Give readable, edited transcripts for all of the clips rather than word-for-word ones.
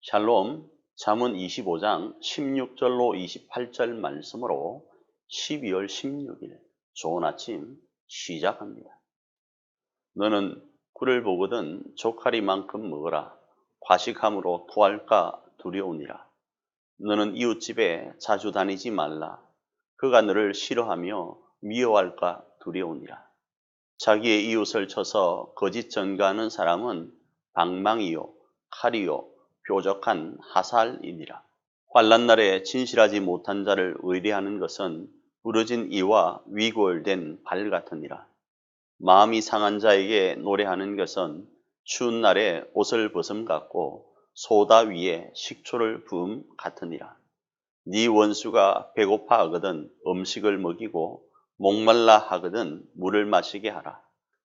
샬롬, 잠언 25장 16절로 28절 말씀으로 12월 16일 좋은 아침 시작합니다. 너는 꿀을 보거든 조카리만큼 먹어라. 과식함으로 토할까 두려우니라. 너는 이웃집에 자주 다니지 말라. 그가 너를 싫어하며 미워할까 두려우니라. 자기의 이웃을 쳐서 거짓 전가하는 사람은 방망이요 칼이요 뾰족한 화살이니라. 환난 날에 진실하지 못한 자를 의뢰하는 것은 부러진 이와 위골된 발 같으니라. 마음이 상한 자에게 노래하는 것은 추운 날에 옷을 벗음 같고 소다 위에 식초를 부음 같으니라. 네 원수가 배고파 하거든 음식을 먹이고 목말라 하거든 물을 마시게 하라.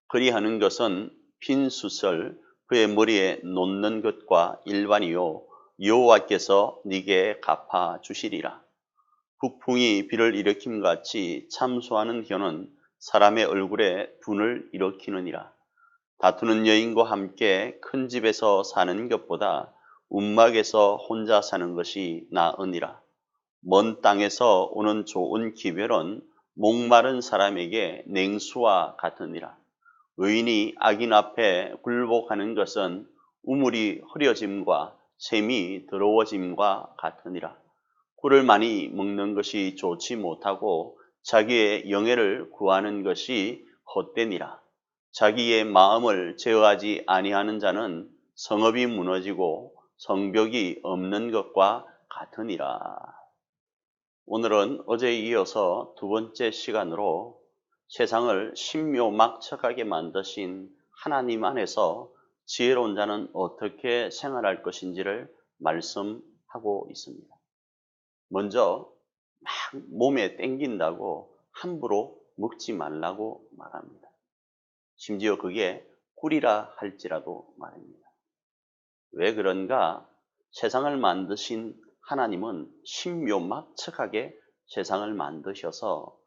그리하는 것은 빈 숫을 그의 머리에 놓는 것과 일반이요 여호와께서 네게 갚아 주시리라. 북풍이 비를 일으킴 같이 참소하는 혀는 사람의 얼굴에 분을 일으키느니라. 다투는 여인과 함께 큰 집에서 사는 것보다 움막에서 혼자 사는 것이 나으니라. 먼 땅에서 오는 좋은 기별은 목마른 사람에게 냉수와 같으니라. 의인이 악인 앞에 굴복하는 것은 우물이 흐려짐과 샘이 더러워짐과 같으니라. 꿀을 많이 먹는 것이 좋지 못하고 자기의 영예를 구하는 것이 헛되니라. 자기의 마음을 제어하지 아니하는 자는 성읍이 무너지고 성벽이 없는 것과 같으니라. 오늘은 어제에 이어서 두 번째 시간으로 세상을 신묘막측하게 만드신 하나님 안에서 지혜로운 자는 어떻게 생활할 것인지를 말씀하고 있습니다. 먼저 막 몸에 땡긴다고 함부로 먹지 말라고 말합니다. 심지어 그게 꿀이라 할지라도 말입니다. 왜 그런가? 세상을 만드신 하나님은 신묘막측하게 세상을 만드셔서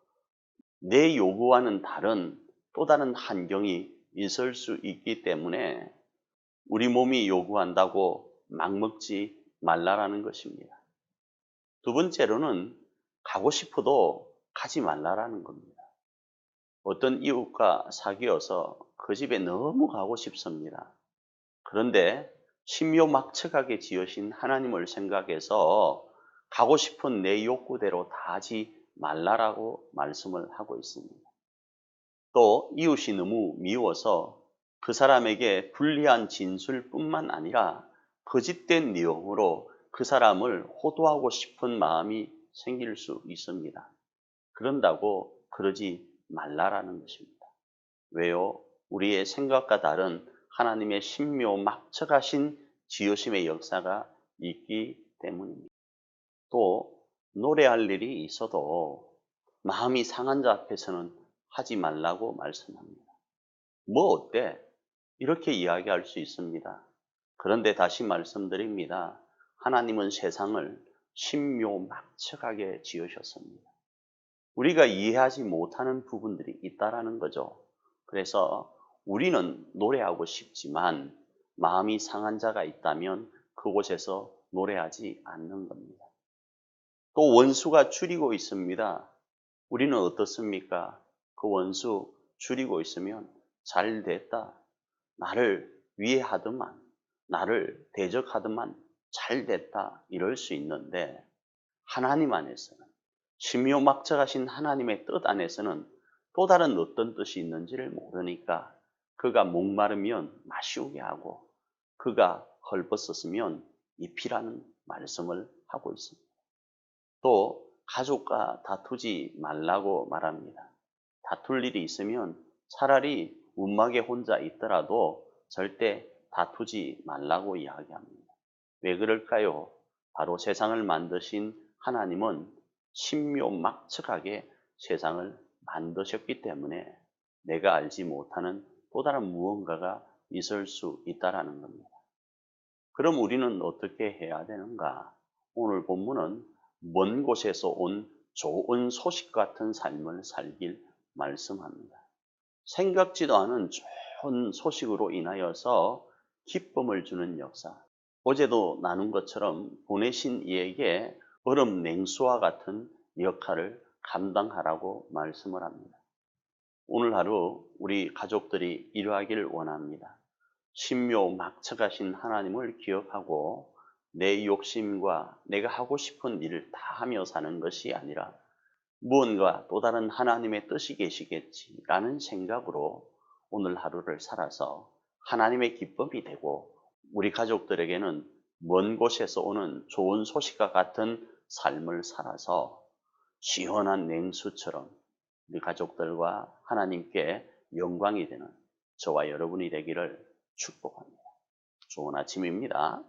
내 요구와는 다른 또 다른 환경이 있을 수 있기 때문에 우리 몸이 요구한다고 막 먹지 말라라는 것입니다. 두 번째로는 가고 싶어도 가지 말라라는 겁니다. 어떤 이웃과 사귀어서 그 집에 너무 가고 싶습니다. 그런데 신묘막측하게 지으신 하나님을 생각해서 가고 싶은 내 욕구대로 다 하지 말라라고 말씀을 하고 있습니다. 또 이웃이 너무 미워서 그 사람에게 불리한 진술뿐만 아니라 거짓된 내용으로 그 사람을 호도하고 싶은 마음이 생길 수 있습니다. 그런다고 그러지 말라라는 것입니다. 왜요? 우리의 생각과 다른 하나님의 신묘막측하신 지으심의 역사가 있기 때문입니다. 또 노래할 일이 있어도 마음이 상한 자 앞에서는 하지 말라고 말씀합니다. 뭐 어때? 이렇게 이야기할 수 있습니다. 그런데 다시 말씀드립니다. 하나님은 세상을 신묘막측하게 지으셨습니다. 우리가 이해하지 못하는 부분들이 있다라는 거죠. 그래서 우리는 노래하고 싶지만 마음이 상한 자가 있다면 그곳에서 노래하지 않는 겁니다. 또 원수가 줄이고 있습니다. 우리는 어떻습니까? 그 원수 줄이고 있으면 잘 됐다. 나를 위해하더만, 나를 대적하더만 잘 됐다. 이럴 수 있는데 하나님 안에서는 신묘막측하신 하나님의 뜻 안에서는 또 다른 어떤 뜻이 있는지를 모르니까 그가 목마르면 마시우게 하고 그가 헐벗었으면 입히라는 말씀을 하고 있습니다. 또 가족과 다투지 말라고 말합니다. 다툴 일이 있으면 차라리 움막에 혼자 있더라도 절대 다투지 말라고 이야기합니다. 왜 그럴까요? 바로 세상을 만드신 하나님은 신묘막측하게 세상을 만드셨기 때문에 내가 알지 못하는 또 다른 무언가가 있을 수 있다는 겁니다. 그럼 우리는 어떻게 해야 되는가? 오늘 본문은 먼 곳에서 온 좋은 소식 같은 삶을 살길 말씀합니다. 생각지도 않은 좋은 소식으로 인하여서 기쁨을 주는 역사, 어제도 나눈 것처럼 보내신 이에게 얼음 냉수와 같은 역할을 감당하라고 말씀을 합니다. 오늘 하루 우리 가족들이 이루하기를 원합니다. 신묘 막처가신 하나님을 기억하고 내 욕심과 내가 하고 싶은 일을 다 하며 사는 것이 아니라 무언가 또 다른 하나님의 뜻이 계시겠지라는 생각으로 오늘 하루를 살아서 하나님의 기쁨이 되고 우리 가족들에게는 먼 곳에서 오는 좋은 소식과 같은 삶을 살아서 시원한 냉수처럼 우리 가족들과 하나님께 영광이 되는 저와 여러분이 되기를 축복합니다. 좋은 아침입니다.